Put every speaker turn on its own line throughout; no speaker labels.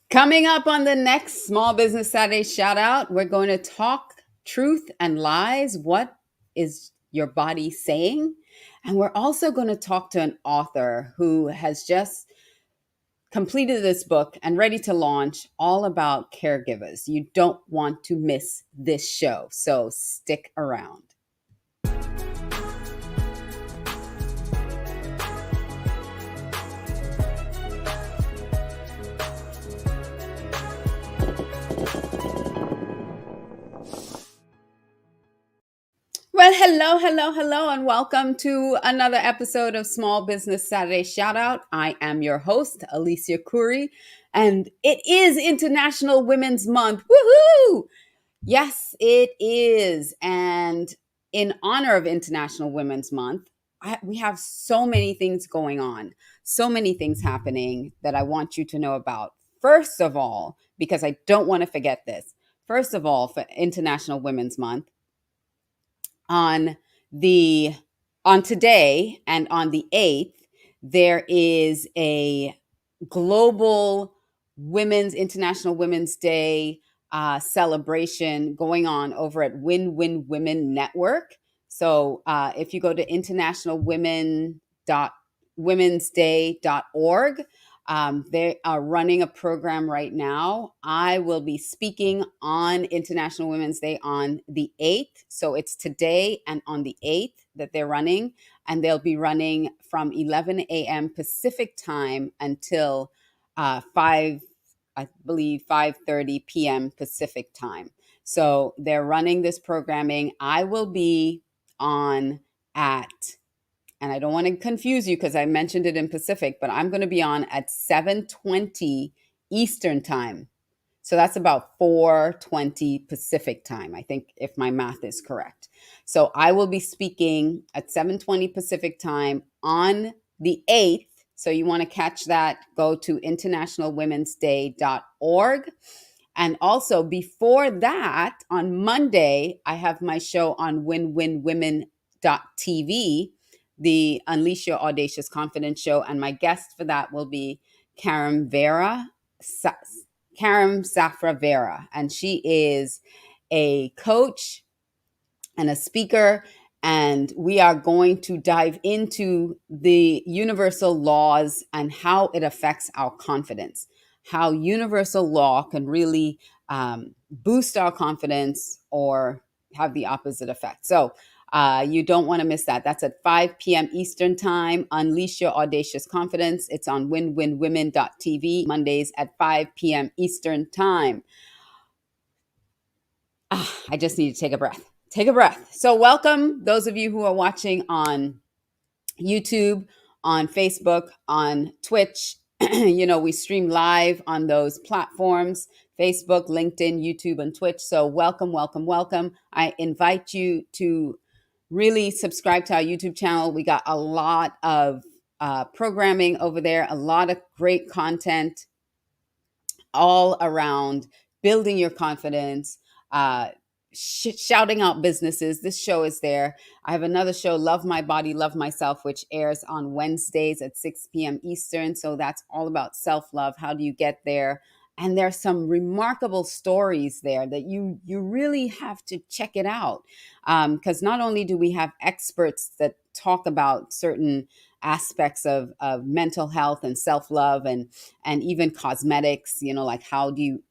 Coming up on the next Small Business Saturday shout out, we're going to talk truth and lies. What is your body saying? And we're also going to talk to an author who has just completed this book and ready to launch, all about caregivers. You don't want to miss this show, so stick around. Well, hello, and welcome to another episode of Small Business Saturday Shoutout. I am your host, Alicia Couri, and it is International Women's Month. Woohoo! Yes, it is. And in honor of International Women's Month, we have so many things going on, so many things happening that I want you to know about. First of all, because I don't want to forget this, first of all, for International Women's Month, on the on today and on the 8th, there is a global International Women's Day celebration going on over at Win Win Women Network. So if you go to internationalwomen'sday.org, they are running a program right now. I will be speaking on International Women's Day on the 8th. So it's today and on the 8th that they're running. And they'll be running from 11 a.m. Pacific time until 5:30 p.m. Pacific time. So they're running this programming. I will be on and I don't want to confuse you because I mentioned it in Pacific, but I'm going to be on at 7:20 Eastern time. So that's about 4:20 Pacific time, I think, if my math is correct. So I will be speaking at 7:20 Pacific time on the 8th. So you want to catch that, go to internationalwomen'sday.org. And also before that, on Monday, I have my show on winwinwomen.tv, the Unleash Your Audacious Confidence show. And my guest for that will be Karam Safra Vera. And she is a coach and a speaker. And we are going to dive into the universal laws and how it affects our confidence, how universal law can really boost our confidence or have the opposite effect. So you don't want to miss that. That's at 5 p.m. Eastern time. Unleash Your Audacious Confidence. It's on winwinwomen.tv, Mondays at 5 p.m. Eastern time. I just need to take a breath. Take a breath. So welcome those of you who are watching on YouTube, on Facebook, on Twitch. We stream live on those platforms, Facebook, LinkedIn, YouTube, and Twitch. So welcome. I invite you to really subscribe to our YouTube channel. We got a lot of programming over there, a lot of great content all around building your confidence, shouting out businesses. This show is there. I have another show, Love My Body, Love Myself, which airs on Wednesdays at 6 p.m. Eastern. So that's all about self-love. How do you get there? And there's some remarkable stories there that you really have to check it out. Because not only do we have experts that talk about certain aspects of mental health and self-love and even cosmetics, like how do you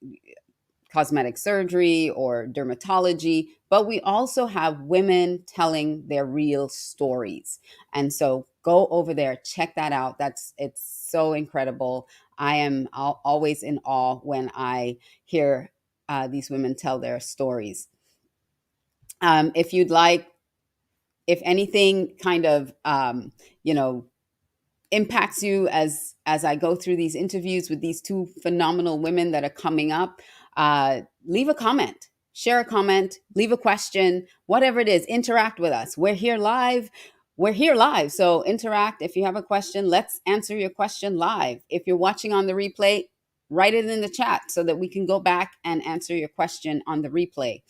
cosmetic surgery or dermatology, but we also have women telling their real stories. And so go over there, check that out. It's so incredible. I am always in awe when I hear these women tell their stories. If you'd like, if anything kind of, impacts you as I go through these interviews with these two phenomenal women that are coming up, leave a comment, share a comment, leave a question, whatever it is, interact with us. We're here live. So interact. If you have a question, let's answer your question live. If you're watching on the replay, write it in the chat so that we can go back and answer your question on the replay.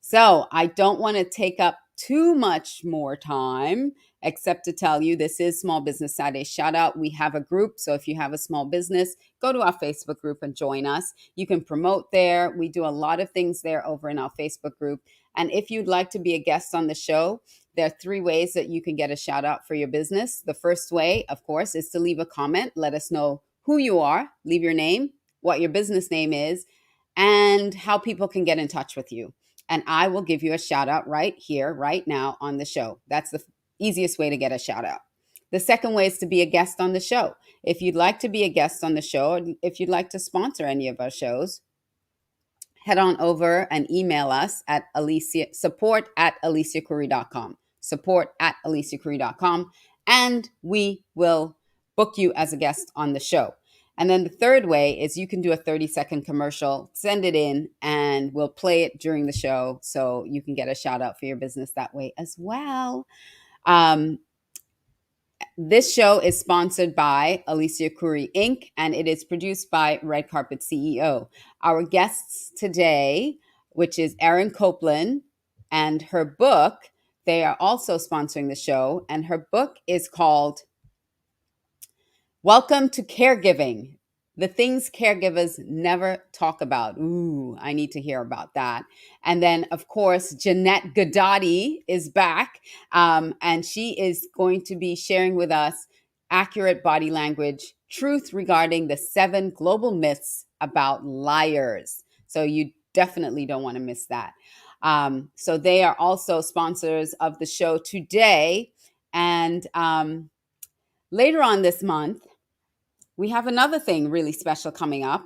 So I don't want to take up too much more time except to tell you this is Small Business Saturday Shout Out. We have a group. So if you have a small business, go to our Facebook group and join us. You can promote there. We do a lot of things there over in our Facebook group. And if you'd like to be a guest on the show, there are 3 ways that you can get a shout out for your business. The first way, of course, is to leave a comment. Let us know who you are, leave your name, what your business name is, and how people can get in touch with you. And I will give you a shout out right here, right now on the show. That's the easiest way to get a shout out. The second way is to be a guest on the show. If you'd like to be a guest on the show, or if you'd like to sponsor any of our shows, head on over and email us at support@aliciacouri.com. Support@aliciacouri.com. And we will book you as a guest on the show. And then the third way is you can do a 30-second commercial, send it in, and we'll play it during the show so you can get a shout out for your business that way as well. This show is sponsored by Alicia Couri Inc., and it is produced by Red Carpet CEO. Our guests today, which is Erin Copeland and her book, they are also sponsoring the show, and her book is called Welcome to Caregiving, the things caregivers never talk about. Ooh, I need to hear about that. And then, of course, Janette Ghedotte is back, and she is going to be sharing with us accurate body language, truth regarding the 7 global myths about liars. So you definitely don't want to miss that. So they are also sponsors of the show today. And later on this month, we have another thing really special coming up,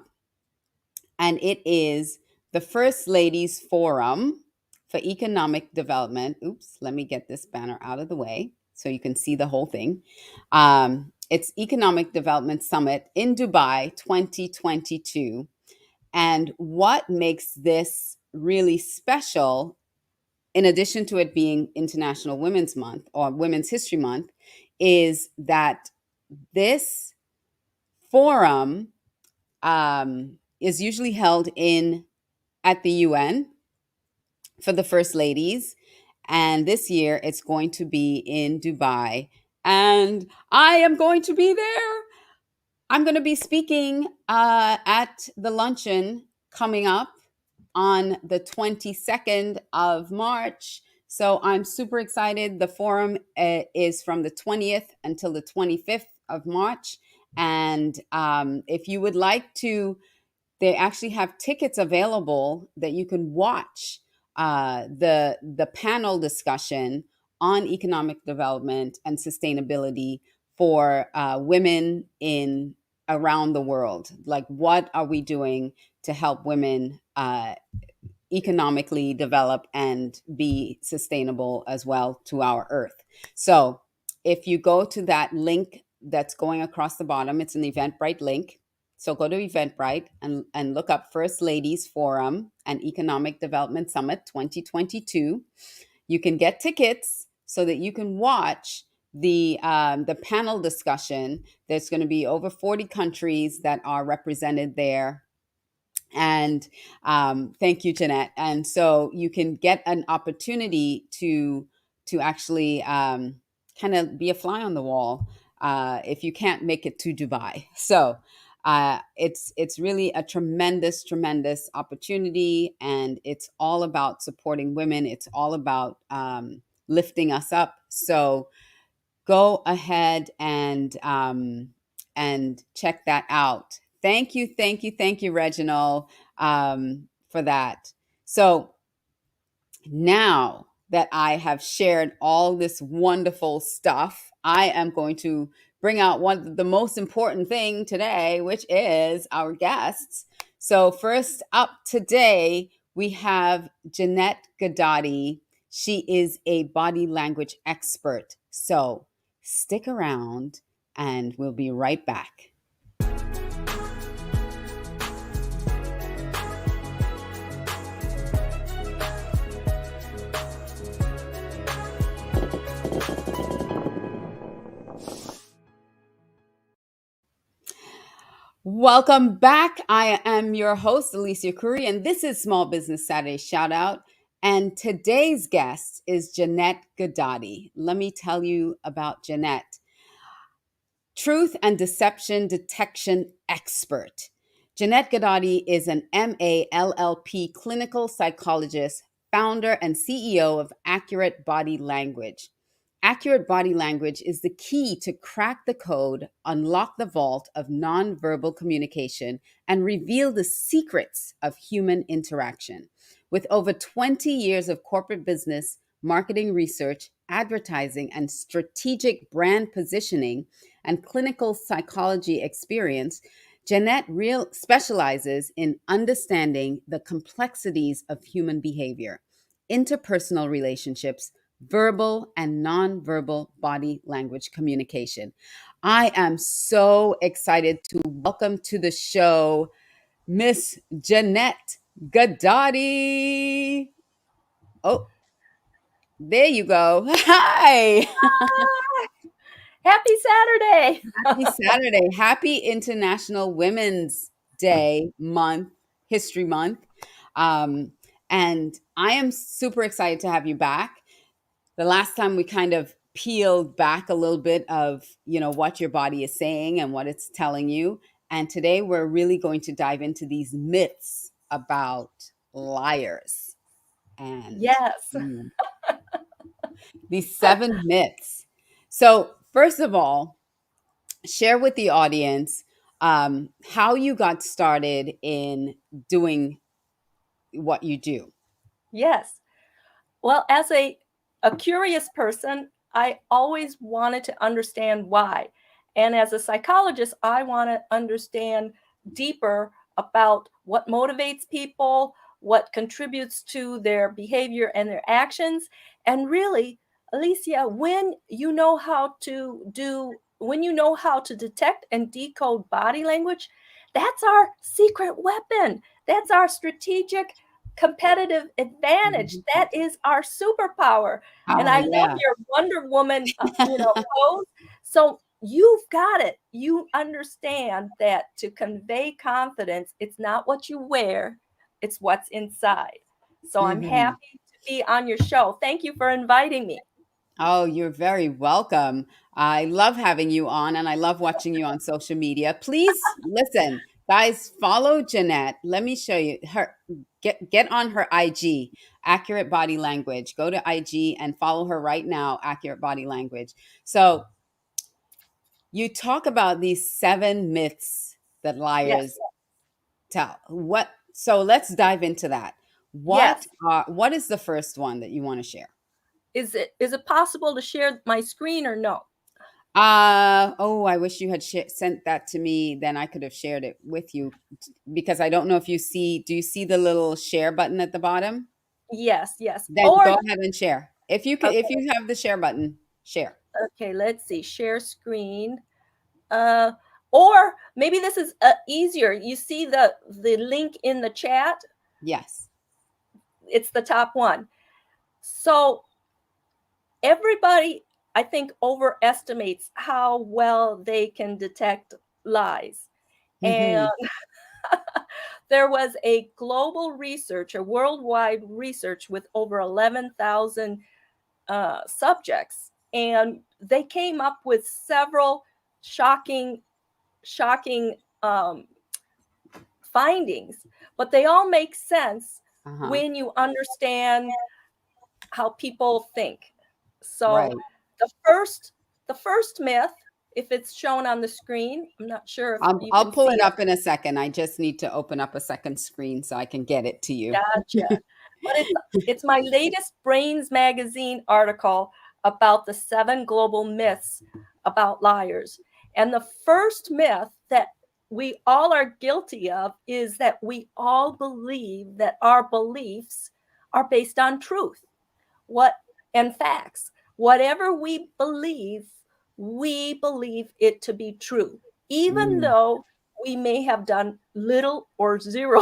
and it is the First Ladies Forum for Economic Development. Oops, let me get this banner out of the way so you can see the whole thing. It's Economic Development Summit in Dubai 2022. And what makes this really special, in addition to it being International Women's Month or Women's History Month, is that this forum is usually held at the UN for the First Ladies, and this year it's going to be in Dubai, and I am going to be there. I'm going to be speaking at the luncheon coming up on the 22nd of March. So I'm super excited. The forum is from the 20th until the 25th of March. And if you would like to, they actually have tickets available that you can watch the panel discussion on economic development and sustainability for women in around the world. Like, what are we doing to help women economically develop and be sustainable as well to our earth? So if you go to that link that's going across the bottom, it's an Eventbrite link. So go to Eventbrite and look up First Ladies Forum and Economic Development Summit 2022. You can get tickets so that you can watch the panel discussion. There's going to be over 40 countries that are represented there. And thank you, Janette. And so you can get an opportunity to actually kind of be a fly on the wall if you can't make it to Dubai. So it's really a tremendous opportunity, and it's all about supporting women. It's all about lifting us up. So go ahead and check that out. Thank you, Reginald, for that. So now that I have shared all this wonderful stuff, I am going to bring out the most important thing today, which is our guests. So first up today, we have Janette Ghedotte. She is a body language expert. So stick around and we'll be right back. Welcome back. I am your host, Alicia Couri, and this is Small Business Saturday Shout Out. And today's guest is Janette Ghedotte. Let me tell you about Janette. Truth and deception detection expert. Janette Ghedotte is an MALLP clinical psychologist, founder and CEO of Accurate Body Language. Accurate body language is the key to crack the code, unlock the vault of nonverbal communication, and reveal the secrets of human interaction. With over 20 years of corporate business, marketing research, advertising, and strategic brand positioning, and clinical psychology experience, Janette specializes in understanding the complexities of human behavior, interpersonal relationships, verbal and nonverbal body language communication. I am so excited to welcome to the show Miss Janette Ghedotte. Oh, there you go. Hi.
Happy Saturday.
Happy Saturday. Happy International Women's Day month, History Month. Um, and I am super excited to have you back. The last time we kind of peeled back a little bit of, what your body is saying and what it's telling you. And today we're really going to dive into these myths about liars and
Yes.
these 7 myths. So, first of all, share with the audience how you got started in doing what you do.
Yes. Well, as a curious person, I always wanted to understand why. And as a psychologist, I want to understand deeper about what motivates people, what contributes to their behavior and their actions. And really, Alicia, when you know how to detect and decode body language, that's our secret weapon. That's our strategic competitive advantage.
Mhm.
That is our superpower. And
Oh,
I love
yeah.
your Wonder Woman, pose. So you've got it. You understand that to convey confidence, it's not what you wear, it's what's inside. So I'm
Mhm.
happy to be on your show. Thank you for inviting me.
Oh, you're very welcome. I love having you on and I love watching you on social media. Please listen, guys, follow Janette. Let me show you her get on her IG, Accurate Body Language. Go to IG and follow her right now, Accurate Body Language. So, you talk about these 7 myths that
Yes.
liars tell. So let's dive into that.
Yes.
What is the first one that you want to share?
Is it possible to share my screen or no?
Oh, I wish you had sent that to me. Then I could have shared it with you because I don't know if do you see the little share button at the bottom?
Yes, yes.
Then
Or
go ahead and share. If
okay,
you have the share button, share.
okay, let's see. Share screen. Uh, or maybe this is easier. You see the link in the chat?
Yes.
It's the top one. So everybody, I think, overestimates how well they can detect lies. And
Mhm.
there was a global research, a worldwide research with over 11,000 subjects, and they came up with several shocking findings, but they all make sense
Uh-huh.
when you understand how people think. So
Right.
the first the first myth, if it's shown on the screen, I'm not sure if you
I'll
can
pull
see
it
it.
up in a second. I just need to open up a second screen so I can get it to you.
Gotcha. But it's my latest Brains magazine article about the 7 global myths about liars. And the first myth that we all are guilty of is that we all believe that our beliefs are based on truth. What and facts. Whatever we believe it to be true, even
Mm,
though we may have done little or zero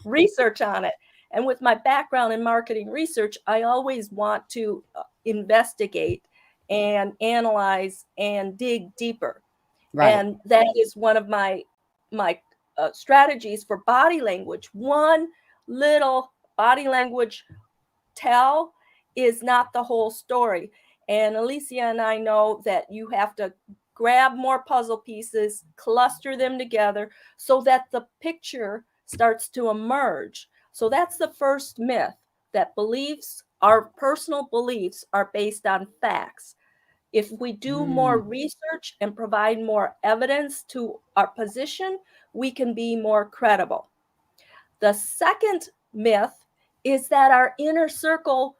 research on it. And with my background in marketing research, I always want to investigate and analyze and dig deeper.
right.
And that is one of my strategies for body language. One little body language tell is not the whole story. And Alicia and I know that you have to grab more puzzle pieces, cluster them together so that the picture starts to emerge. So that's the first myth, that beliefs, our personal beliefs, are based on facts. If we do more research and provide more evidence to our position, we can be more credible. The second myth is that our inner circle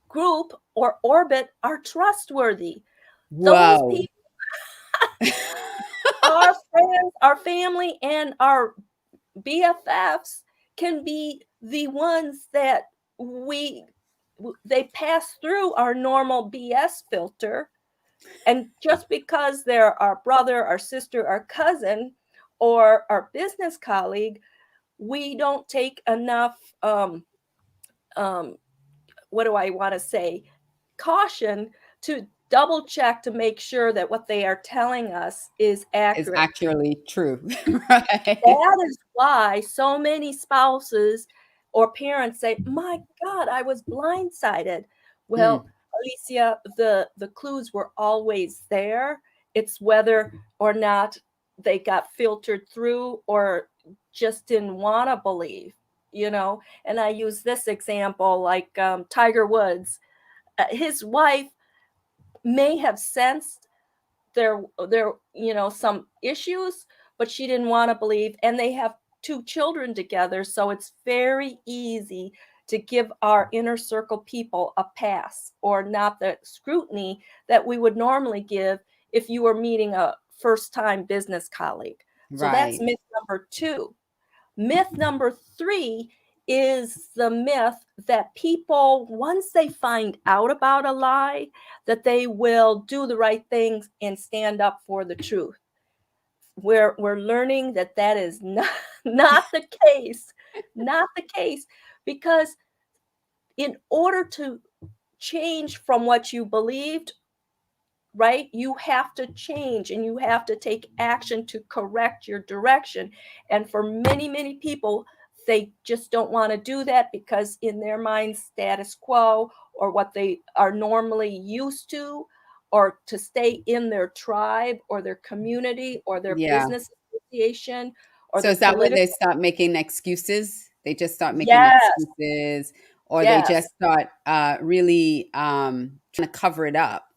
group or orbit are trustworthy. Those
Whoa.
people, our friends, our family, and our BFFs can be the ones that they pass through our normal BS filter. And just because they're our brother, our sister, our cousin, or our business colleague, we don't take enough what do I want to say, caution to double check to make sure that what they are telling us is
Is
accurate.
actually true. Right.
That is why so many spouses or parents say, my God, I was blindsided. Well, Alicia, the clues were always there. It's whether or not they got filtered through or just didn't want to believe, And I use this example, like Tiger Woods. His wife may have sensed there some issues, but she didn't want to believe, and they have 2 children together, so it's very easy to give our inner circle people a pass, or not the scrutiny that we would normally give if you were meeting a first-time business colleague. So that's
Right.
myth number 2. Myth number 3 is the myth that people, once they find out about a lie, that they will do the right things and stand up for the truth. We're learning that is not the case, not the case, because in order to change from what you believed, right, you have to change and you have to take action to correct your direction. And for many, many people, they just don't want to do that because in their minds, status quo, or what they are normally used to, or to stay in their tribe or their community or their
Yeah.
business association or
So
their
is that when
political.
they start making excuses? They just start making
Yes,
excuses, or they just
yes,
start really trying to cover it up,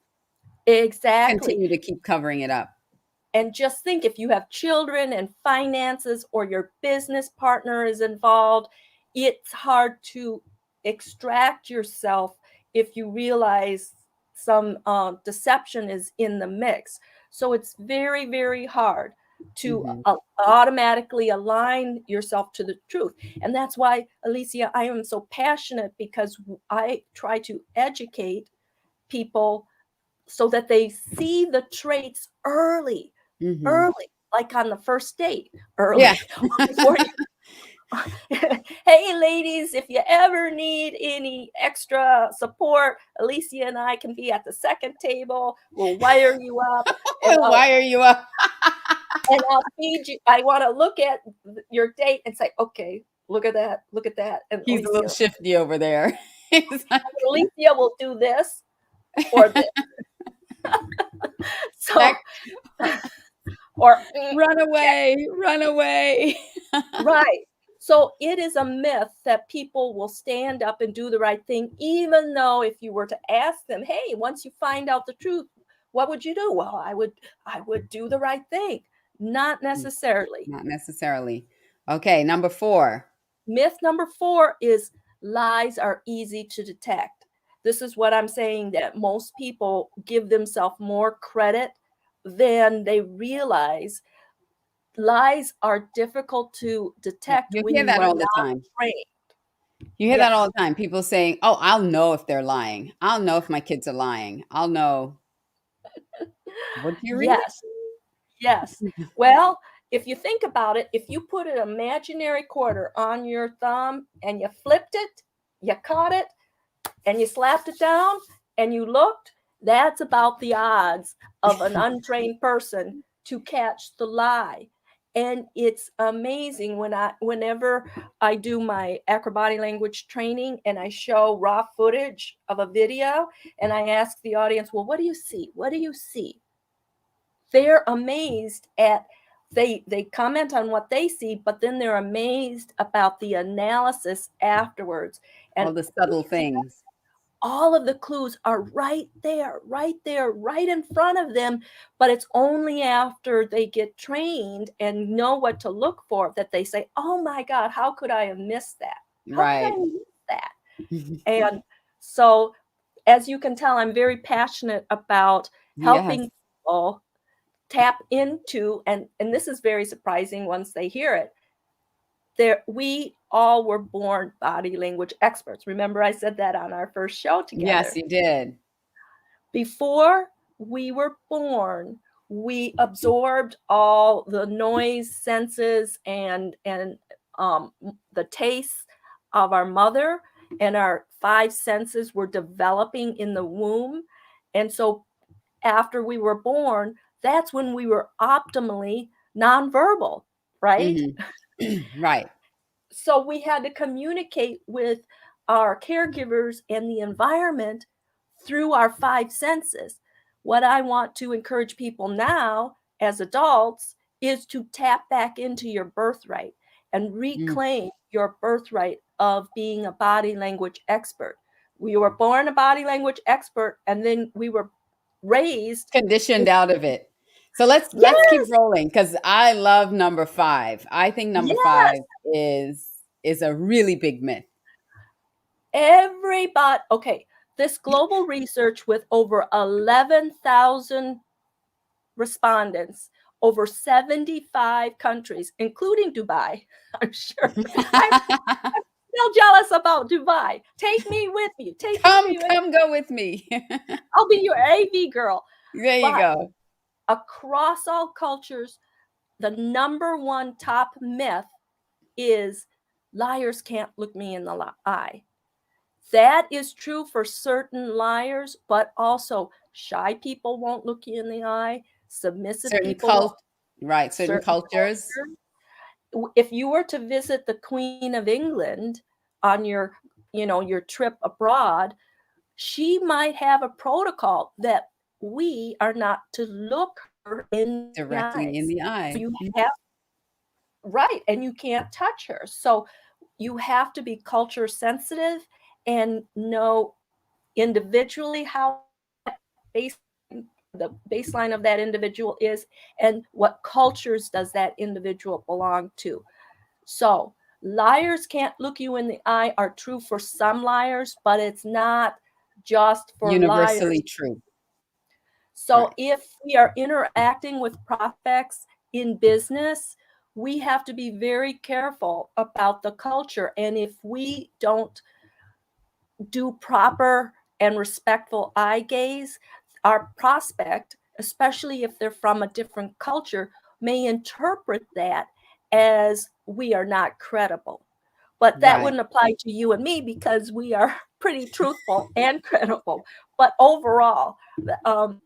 exactly.
continue to keep covering it up.
And just think, if you have children and finances, or your business partner is involved, it's hard to extract yourself if you realize some deception is in the mix. So it's very, very hard to automatically align yourself to the truth. And that's why, Alicia, I am so passionate, because I try to educate people so that they see the traits early, like on the first date, early.
Yeah.
Before you. Hey, ladies, if you ever need any extra support, Alicia and I can be at the second table. We'll wire you up, and
We'll wire you up.
I'll feed you. I want to look at your date and say, okay, look at that, look at that. And
He's a little shifty over there.
Alicia will do this or this. So, or
run away, run away.
right. So it is a myth that people will stand up and do the right thing, even though if you were to ask them, hey, once you find out the truth, what would you do? Well, I would do the right thing. Not necessarily.
Not necessarily. Okay, number 4.
Myth number 4 is lies are easy to detect. This is what I'm saying, that most people give themselves more credit than they realize. Lies are difficult to detect
You
when
hear
you
that
are
all the
not
time.
trained.
You hear that
Yes.
all the time. People saying, "Oh, I'll know if they're lying. I'll know if my kids are lying. I'll know." What do you read?
Yes. Yes. Well, if you think about it, if you put an imaginary quarter on your thumb and you flipped it, you caught it, and you slapped it down and you looked, that's about the odds of an untrained person to catch the lie. And it's amazing whenever I do my acrobatic language training and I show raw footage of a video and I ask the audience, well, what do you see? What do you see? They're amazed at they comment on what they see, but then they're amazed about the analysis afterwards.
All
And
the subtle things.
all of the clues are right there, right in front of them. But it's only after they get trained and know what to look for that they say, oh my God, how could I have missed that? How could I
Right.
have missed that? And so, as you can tell, I'm very passionate about
Yes.
helping people tap into, and this is very surprising once they hear it, we all were born body language experts. Remember, I said that on our first show
Yes,
together.
you did.
Before we were born, we absorbed all the noise, senses, and the tastes of our mother, and our five senses were developing in the womb. And so after we were born, that's when we were optimally nonverbal, right?
Right.
So we had to communicate with our caregivers and the environment through our five senses. What I want to encourage people now as adults is to tap back into your birthright and
Mm.
reclaim your birthright of being a body language expert. We were born a body language expert, and then we were raised.
Conditioned out of it. So let's keep
Yes,
rolling because I love number 5. I think number
yes.
5 is a really big myth.
Everybody, okay, this global research with over 11,000 respondents, over 75 countries, including Dubai. I'm sure. I'm still jealous about Dubai. Take me with you. Take me with
Come go with me.
I'll be your AV girl.
There you
But
go.
across all cultures, the number one top myth is liars can't look me in the eye. That is true for certain liars, but also shy people won't look you in the eye. Submissive
Certain
people won't.
cult Right, certain
Certain
cultures.
cultures. If you were to visit the Queen of England on your trip abroad, she might have a protocol that we are not to look her in the
Directly in
eyes.
the
So
eye.
you have right, and you can't touch her. So you have to be culture sensitive and know individually how base the baseline of that individual is and what cultures does that individual belong to. So liars can't look you in the eye are true for some liars, but it's not just for liars.
Universally true.
So
Right.
if we are interacting with prospects in business, we have to be very careful about the culture. And if we don't do proper and respectful eye gaze, our prospect, especially if they're from a different culture, may interpret that as we are not credible. But that
Right.
wouldn't apply to you and me because we are pretty truthful and credible. But overall, um,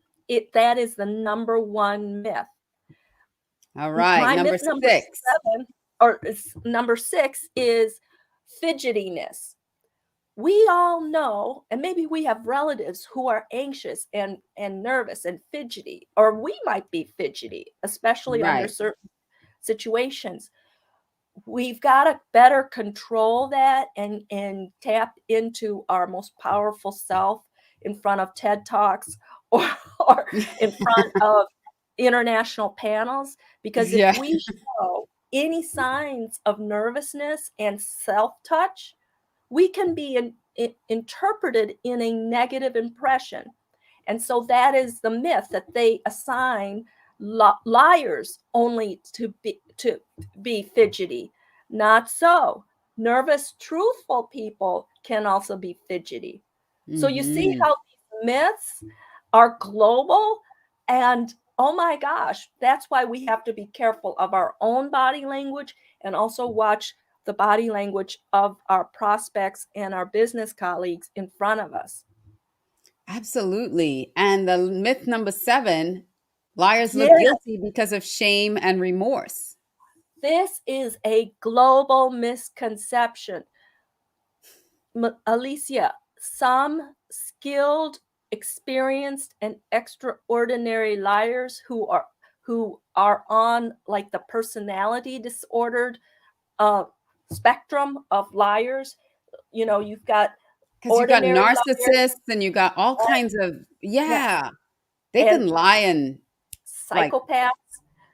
that is the number one myth.
All right.
My
Number
myth number
6.
number six is fidgetiness. We all know, and maybe we have relatives who are anxious and nervous and fidgety, or we might be fidgety, especially under
Right.
certain situations. We've got to better control that and tap into our most powerful self in front of TED Talks or in front of international panels, because if
Yeah.
we show any signs of nervousness and self-touch, we can be interpreted in a negative impression. And so that is the myth that they assign liars only to be fidgety. Not so. Nervous, truthful people can also be fidgety. So you see
Mhm.
how these myths are global, and oh my gosh, that's why we have to be careful of our own body language and also watch the body language of our prospects and our business colleagues in front of us.
Absolutely. And the myth number 7, liars look
Yeah.
guilty because of shame and remorse.
This is a global misconception. Alicia, some skilled, experienced, and extraordinary liars who are on like the personality disordered spectrum of liars. You've got
Because you got
ordinary liars.
narcissists and you got all kinds of,
Yes,
yeah, they
and
can lie and like,
psychopaths.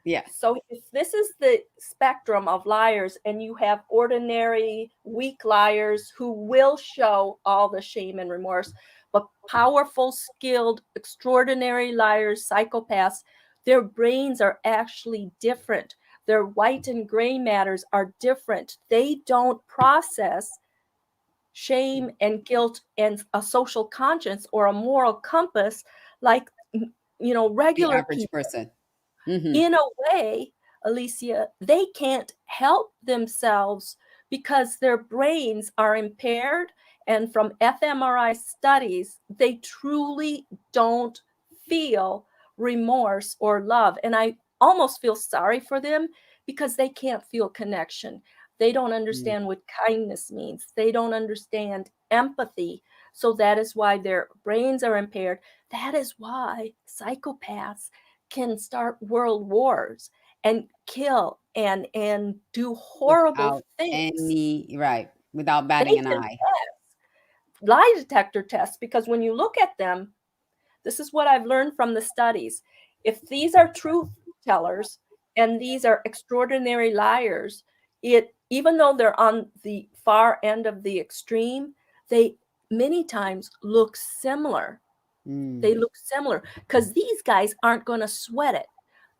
yeah.
So if this is the spectrum of liars, and you have ordinary weak liars who will show all the shame and remorse, but powerful, skilled, extraordinary liars, psychopaths, their brains are actually different. Their white and gray matters are different. They don't process shame and guilt and a social conscience or a moral compass like
The
regular
average
people.
person. Mm-hmm.
In a way, Alicia, they can't help themselves because their brains are impaired. And from fMRI studies, they truly don't feel remorse or love. And I almost feel sorry for them because they can't feel connection. They don't understand what kindness means. They don't understand empathy. So that is why their brains are impaired. That is why psychopaths can start world wars and kill and do horrible
Without
things.
without
They
batting an
can
eye.
lie detector tests because when you look at them, this is what I've learned from the studies. If these are truth tellers and these are extraordinary liars, even though they're on the far end of the extreme, they many times look similar. They look similar because these guys aren't going to sweat it.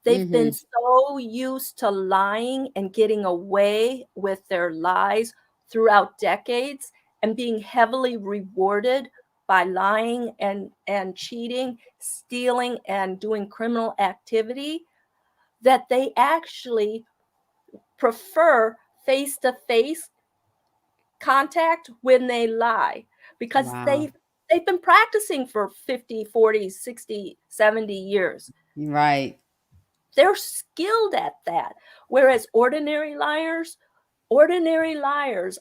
They've been
Mm-hmm.
so used to lying and getting away with their lies throughout decades and being heavily rewarded by lying and cheating, stealing, and doing criminal activity that they actually prefer face-to-face contact when they lie because
Wow.
they've been practicing for 50, 40, 60, 70 years.
Right.
They're skilled at that. Whereas ordinary liars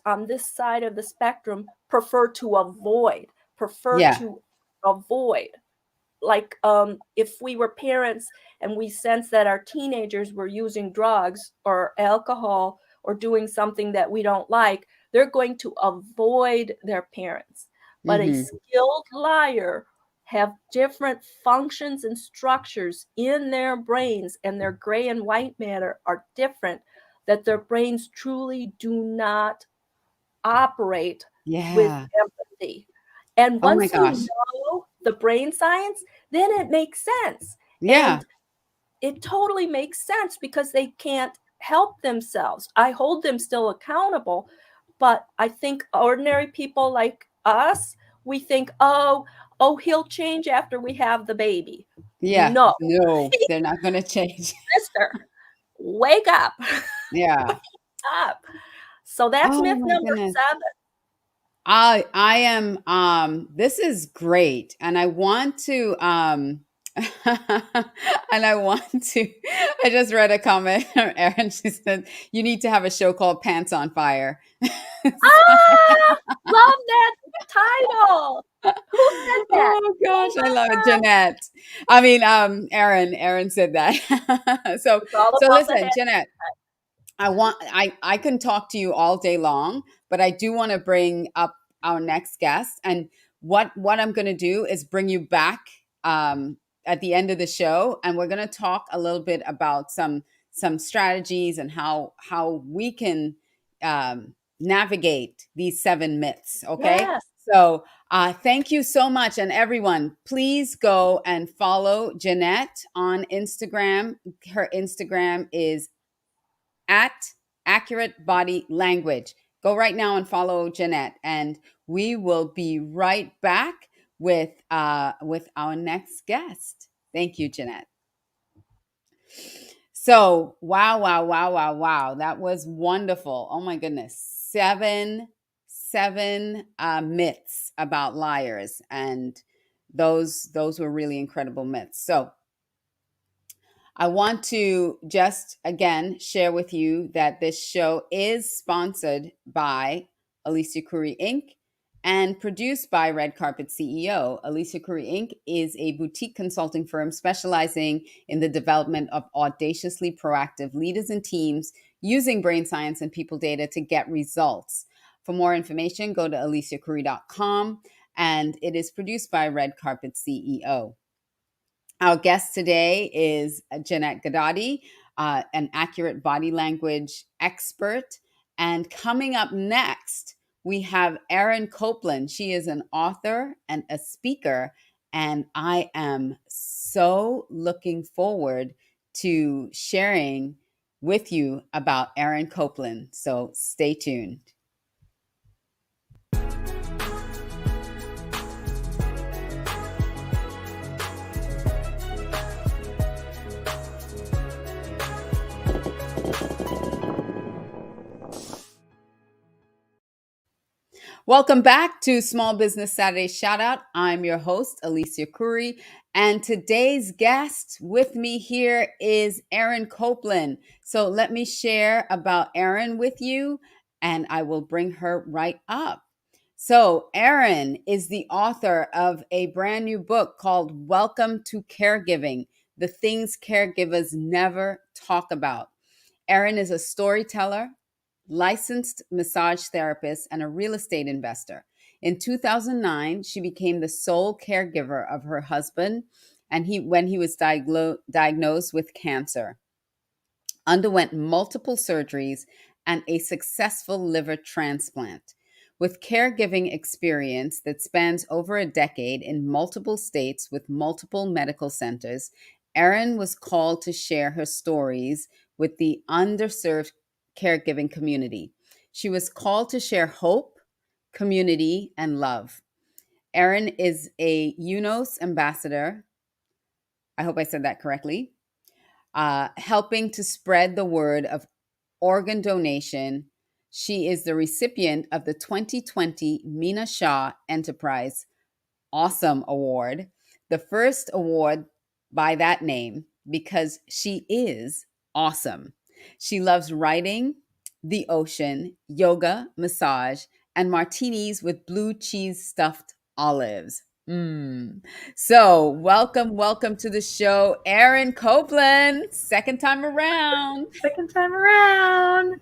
on this side of the spectrum prefer to avoid,
Yeah.
like if we were parents and we sense that our teenagers were using drugs or alcohol or doing something that we don't like, they're going to avoid their parents. But a
Mm-hmm.
skilled liar have different functions and structures in their brains, and their gray and white matter are different, that their brains truly do not operate with
Yeah.
empathy. And
Oh my
once you
gosh.
know the brain science, then it makes sense.
Yeah.
And it totally makes sense because they can't help themselves. I hold them still accountable, but I think ordinary people like us, we think, he'll change after we have the baby.
Yeah.
No,
No, they're not going to change.
sister, wake up,
Yeah.
wake up. So that's
Oh
myth
my
number
goodness.
7.
I am this is great, and I want to and I want to I just read a comment from Erin. She said you need to have a show called Pants on Fire.
Ah, love that title. Who said that?
Oh
Oh
gosh, I
my
love it.
God.
Jeanette. I mean, Erin said that. so
It's all
so
about the
listen,
head.
Jeanette, I can talk to you all day long, but I do want to bring up our next guest. And what I'm going to do is bring you back at the end of the show, and we're going to talk a little bit about some strategies and how we can navigate these 7 myths. Okay,
Yes.
so thank you so much, and everyone, please go and follow Jeanette on Instagram. Her Instagram is at Accurate Body Language. Go right now and follow Jeanette, and we will be right back with our next guest. Thank you, Jeanette. So, wow, that was wonderful. Oh my goodness, seven myths about liars, and those were really incredible myths. So, I want to just again share with you that this show is sponsored by Alicia Couri Inc. and produced by Red Carpet CEO. Alicia Couri Inc. is a boutique consulting firm specializing in the development of audaciously proactive leaders and teams using brain science and people data to get results. For more information, go to aliciacouri.com, and it is produced by Red Carpet CEO. Our guest today is Janette Ghedotte, an accurate body language expert. And coming up next, we have Erin Copeland. She is an author and a speaker. And I am so looking forward to sharing with you about Erin Copeland. So stay tuned. Welcome back to Small Business Saturday Shoutout. I'm your host, Alicia Couri, and today's guest with me here is Erin Copeland. So let me share about Erin with you, and I will bring her right up. So Erin is the author of a brand new book called Welcome to Caregiving, The Things Caregivers Never Talk About. Erin is a storyteller, licensed massage therapist, and a real estate investor. In 2009, she became the sole caregiver of her husband, and when he was diagnosed with cancer, underwent multiple surgeries and a successful liver transplant. With caregiving experience that spans over a decade in multiple states with multiple medical centers, Erin was called to share her stories with the underserved caregiving community. She was called to share hope, community, and love. Erin is a UNOS ambassador. I hope I said that correctly. Helping to spread the word of organ donation. She is the recipient of the 2020 Meena Shah Enterprise Awesome Award, the first award by that name because she is awesome. She loves writing, the ocean, yoga, massage, and martinis with blue cheese stuffed olives. So, welcome to the show, Erin Copeland. Second time around.
Second time around.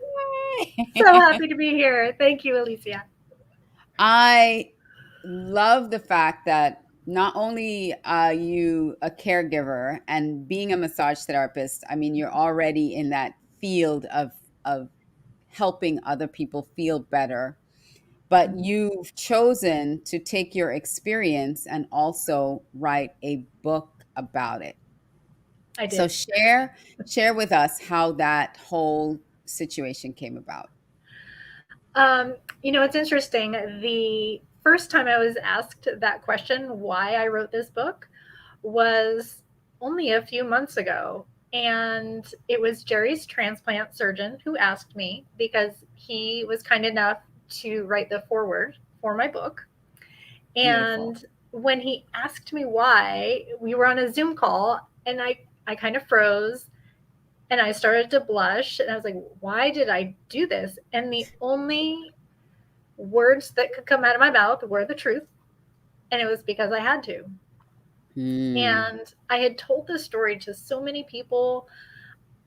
So happy to be here. Thank you, Alicia.
I love the fact that not only are you a caregiver and being a massage therapist, I mean, you're already in that field of helping other people feel better, but you've chosen to take your experience and also write a book about it.
I did.
So share with us how that whole situation came about.
It's interesting. The first time I was asked that question, why I wrote this book, was only a few months ago. And it was Jerry's transplant surgeon who asked me because he was kind enough to write the foreword for my book. And beautiful. When he asked me why, we were on a Zoom call and I kind of froze and I started to blush and I was like, why did I do this? And the only words that could come out of my mouth were the truth. And it was because I had to. And I had told this story to so many people,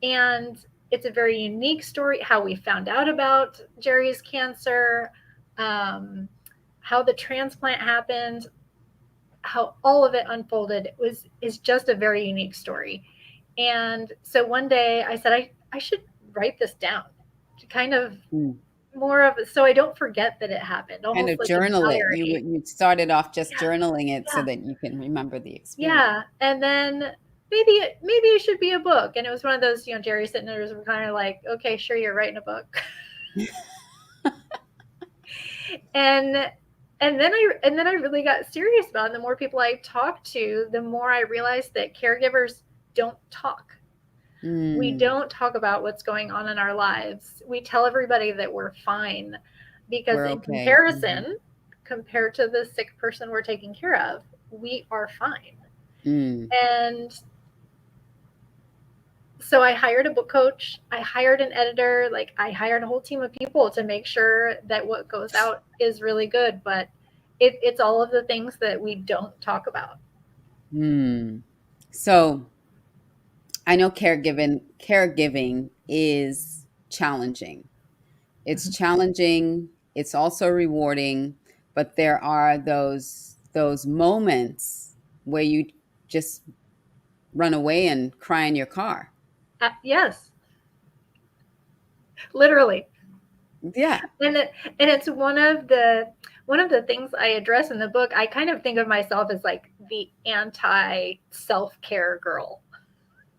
and it's a very unique story, how we found out about Jerry's cancer, how the transplant happened, how all of it unfolded. Is just a very unique story. And so one day I said, I should write this down to kind of more of, so I don't forget that it happened.
Kind of like journal it. You started off just journaling it so that you can remember the experience.
Yeah. And then maybe it should be a book. And it was one of those, Jerry sitting there was kind of like, okay, sure, you're writing a book. And then I really got serious about it. The more people I talked to, the more I realized that caregivers don't talk. We don't talk about what's going on in our lives. We tell everybody that we're fine because in comparison, compared to the sick person we're taking care of, we are fine. And So I hired a book coach, I hired an editor, like I hired a whole team of people to make sure that what goes out is really good. But it's all of the things that we don't talk about.
Hmm. So I know caregiving is challenging. It's challenging, it's also rewarding, but there are those moments where you just run away and cry in your car.
Yes, literally.
Yeah.
And it's one of the things I address in the book. I kind of think of myself as like the anti self-care girl.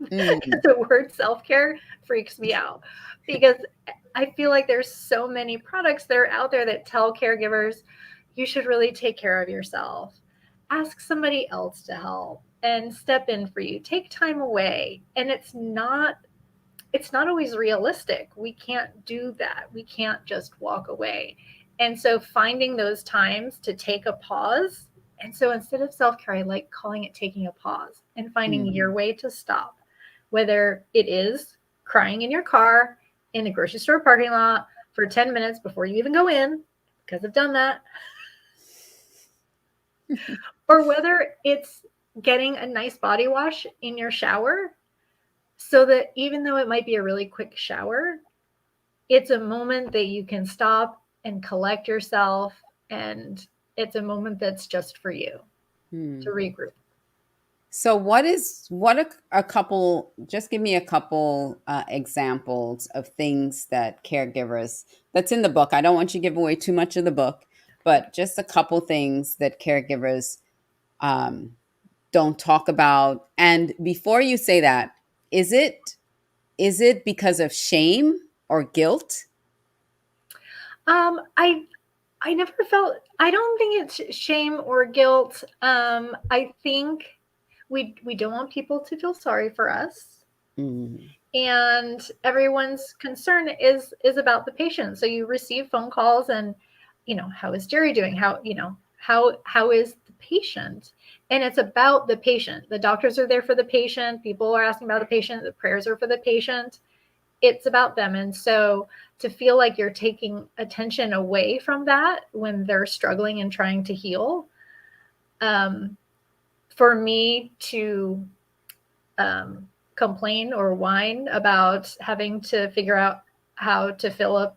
Mm.
The word self-care freaks me out because I feel like there's so many products that are out there that tell caregivers you should really take care of yourself. Ask somebody else to help and step in for you. Take time away. And it's not always realistic. We can't do that. We can't just walk away. And so finding those times to take a pause. And so instead of self-care, I like calling it taking a pause and finding
Mhm.
your way to stop, whether it is crying in your car, in the grocery store parking lot for 10 minutes before you even go in, because I've done that, or whether it's getting a nice body wash in your shower so that even though it might be a really quick shower, it's a moment that you can stop and collect yourself, and it's a moment that's just for you to
Hmm.
regroup.
So a couple, just give me a couple examples of things that caregivers, that's in the book. I don't want you to give away too much of the book, but just a couple things that caregivers um, don't talk about. And before you say that, is it is it because of shame or guilt?
um i I never felt, I don't think it's shame or guilt. I think we don't want people to feel sorry for us,
Mm.
and everyone's concern is about the patient. So you receive phone calls and, how is Jerry doing? How is the patient? And it's about the patient. The doctors are there for the patient. People are asking about the patient. The prayers are for the patient. It's about them. And so to feel like you're taking attention away from that when they're struggling and trying to heal, um, for me to complain or whine about having to figure out how to fill a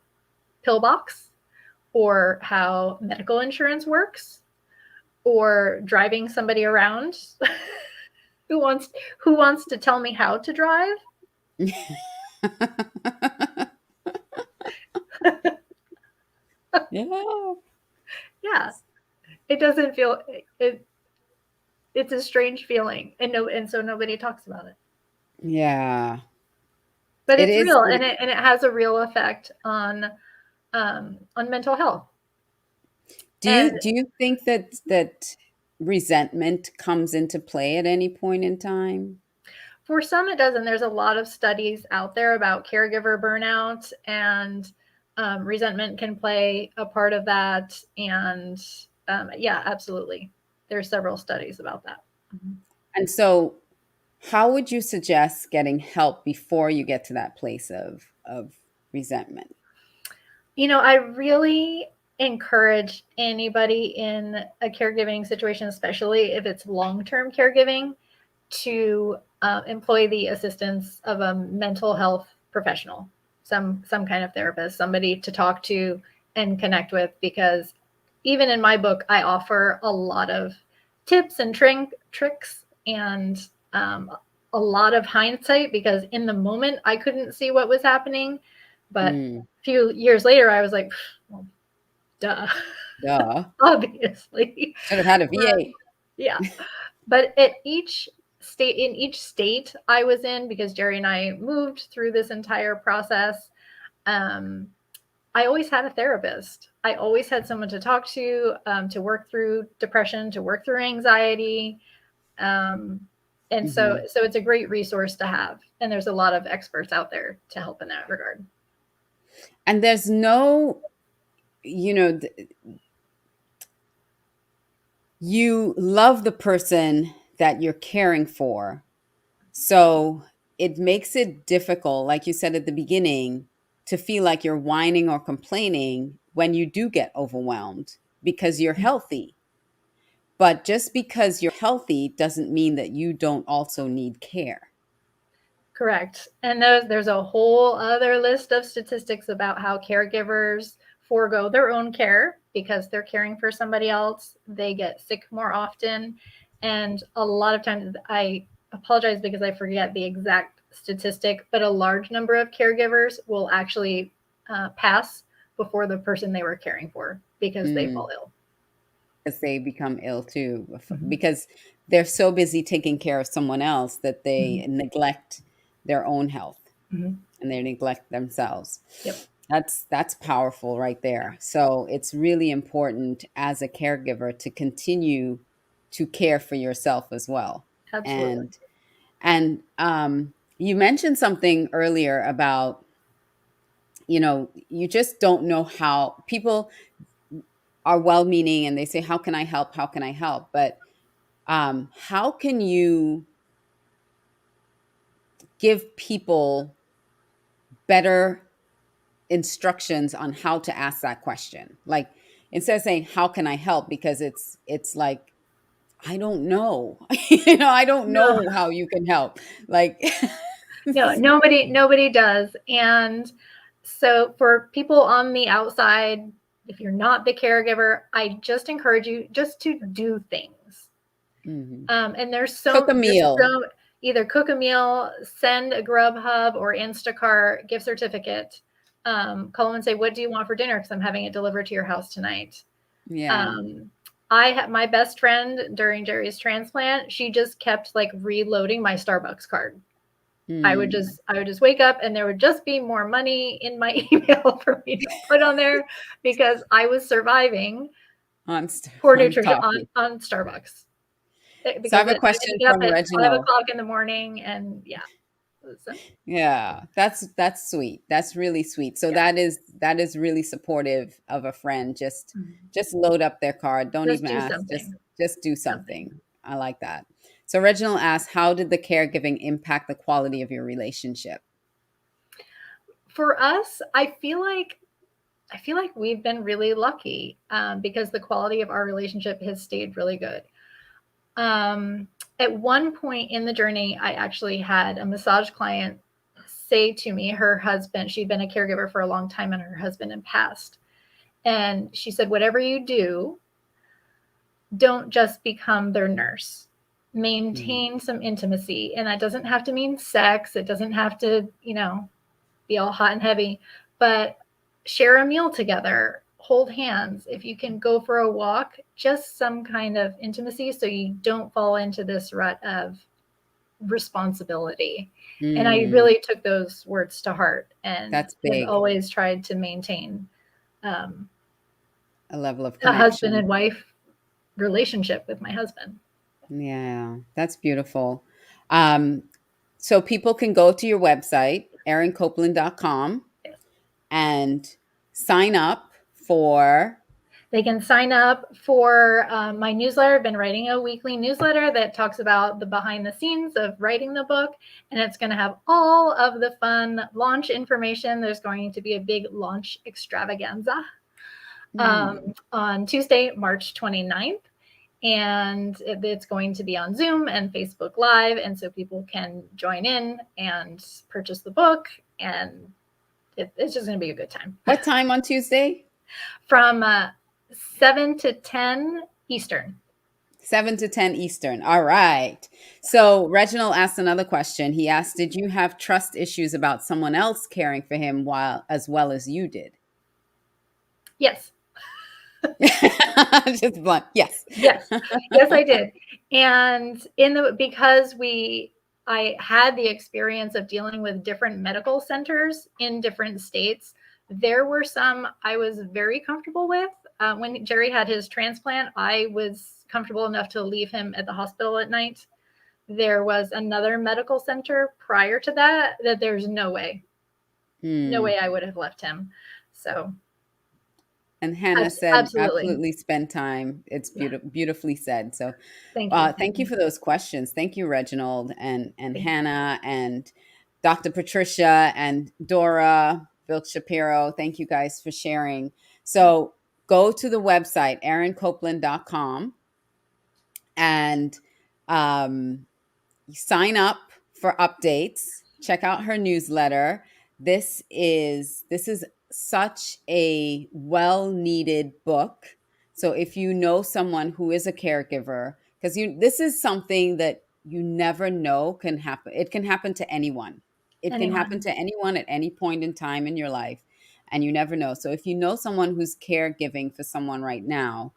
pill box, or how medical insurance works, or driving somebody around who wants who wants to tell me how to drive.
Yeah.
Yeah, it doesn't feel it. It's a strange feeling, and so nobody talks about it.
Yeah.
But
It
it's
is.
real, and it has a real effect on mental health.
Do
And
you think that resentment comes into play at any point in time?
for some, it doesn't. There's a lot of studies out there about caregiver burnout, and resentment can play a part of that. And yeah, absolutely. There's several studies about that. Mhm.
And so, how would you suggest getting help before you get to that place of resentment?
I really encourage anybody in a caregiving situation, especially if it's long-term caregiving, to employ the assistance of a mental health professional, some kind of therapist, somebody to talk to and connect with. Because even in my book, I offer a lot of tips and tricks, and a lot of hindsight, because in the moment I couldn't see what was happening, but
Mm,
a few years later I was like, well, duh,
duh.
obviously.
Should have had a VA.
Yeah. But at each state I was in, because Jerry and I moved through this entire process, um, I always had a therapist. I always had someone to work through depression, to work through anxiety. Um, and so,
Mhm.
so it's a great resource to have. And there's a lot of experts out there to help in that regard.
And there's no, you know, you love the person that you're caring for. So it makes it difficult, like you said at the beginning, to feel like you're whining or complaining when you do get overwhelmed because you're healthy. But just because you're healthy doesn't mean that you don't also need care.
Correct. And there's a whole other list of statistics about how caregivers forego their own care because they're caring for somebody else. They get sick more often. And a lot of times, I apologize because I forget the exact statistic, but a large number of caregivers will actually pass before the person they were caring for because they fall ill.
Because they become ill too, because they're so busy taking care of someone else that they neglect their own health and they neglect themselves.
Yep.
That's powerful right there. So it's really important as a caregiver to continue to care for yourself as well.
Absolutely.
And you mentioned something earlier about, you just don't know how people are well-meaning and they say, how can I help? How can I help? But how can you give people better instructions on how to ask that question? Like, instead of saying, how can I help? Because it's like, I don't know. I don't
No.
know how you can help. Like,
No, nobody does. And so for people on the outside, if you're not the caregiver, I just encourage you just to do things. And there's
cook a meal.
Either cook a meal, send a Grubhub or Instacart gift certificate. Call them and say, what do you want for dinner? Because I'm having it delivered to your house tonight.
Yeah.
I had my best friend during Jerry's transplant. She just kept like reloading my Starbucks card. I would just wake up and there would just be more money in my email for me to put on there because I was surviving
on
poor nutrition
on
Starbucks.
Because so I have a question from Reginald.
5:00 in the morning, and yeah.
Yeah, that's sweet. That's really sweet. So that is really supportive of a friend. Just load up their card. Don't even ask. Just do something. I like that. So Reginald asks, how did the caregiving impact the quality of your relationship?
For us, I feel like we've been really lucky because the quality of our relationship has stayed really good. At one point in the journey, I actually had a massage client say to me, her husband, she'd been a caregiver for a long time and her husband had passed. And she said, whatever you do, don't just become their nurse. Maintain some intimacy. And that doesn't have to mean sex. It doesn't have to, be all hot and heavy, but share a meal together, hold hands. If you can go for a walk, just some kind of intimacy so you don't fall into this rut of responsibility. And I really took those words to heart and have always tried to maintain
a level of
connection. A husband and wife relationship with my husband.
Yeah, that's beautiful. So people can go to your website, erincopeland.com, and sign up for...
They can sign up for my newsletter. I've been writing a weekly newsletter that talks about the behind the scenes of writing the book, and it's going to have all of the fun launch information. There's going to be a big launch extravaganza on Tuesday, March 29th. And it's going to be on Zoom and Facebook Live. And so people can join in and purchase the book. And it's just going to be a good time.
What time on Tuesday?
From 7 to 10 Eastern.
7 to 10 Eastern. All right. So Reginald asked another question. He asked, did you have trust issues about someone else caring for him as well as you did?
Yes.
Just blunt. Yes.
Yes, I did. And because I had the experience of dealing with different medical centers in different states, there were some I was very comfortable with. When Jerry had his transplant, I was comfortable enough to leave him at the hospital at night. There was another medical center prior to that there's no way I would have left him. So
And Hannah said, absolutely spend time. It's beautifully said. So
Thank you.
Thank you for those questions. Thank you, Reginald and
Thank
Hannah and Dr. Patricia and Dora, Bill Shapiro. Thank you guys for sharing. So go to the website, erincopeland.com, and sign up for updates. Check out her newsletter. This is such a well-needed book. So if you know someone who is a caregiver, because this is something that you never know can happen. It can happen to anyone. It can happen to anyone at any point in time in your life, and you never know. So if you know someone who's caregiving for someone right now,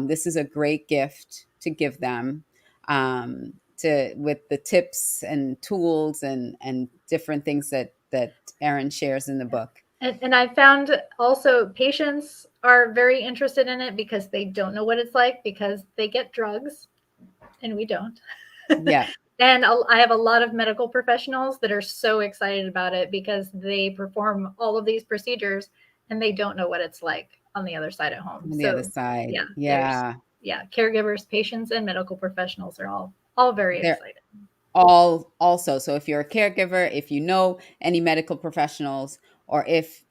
this is a great gift to give them. With the tips and tools and different things that Erin shares in the book.
And I found also patients are very interested in it because they don't know what it's like, because they get drugs and we don't.
Yeah.
And I have a lot of medical professionals that are so excited about it because they perform all of these procedures and they don't know what it's like on the other side at home.
On the other side.
Yeah. Caregivers, patients, and medical professionals are all very excited.
All also. So if you're a caregiver, if you know any medical professionals, or if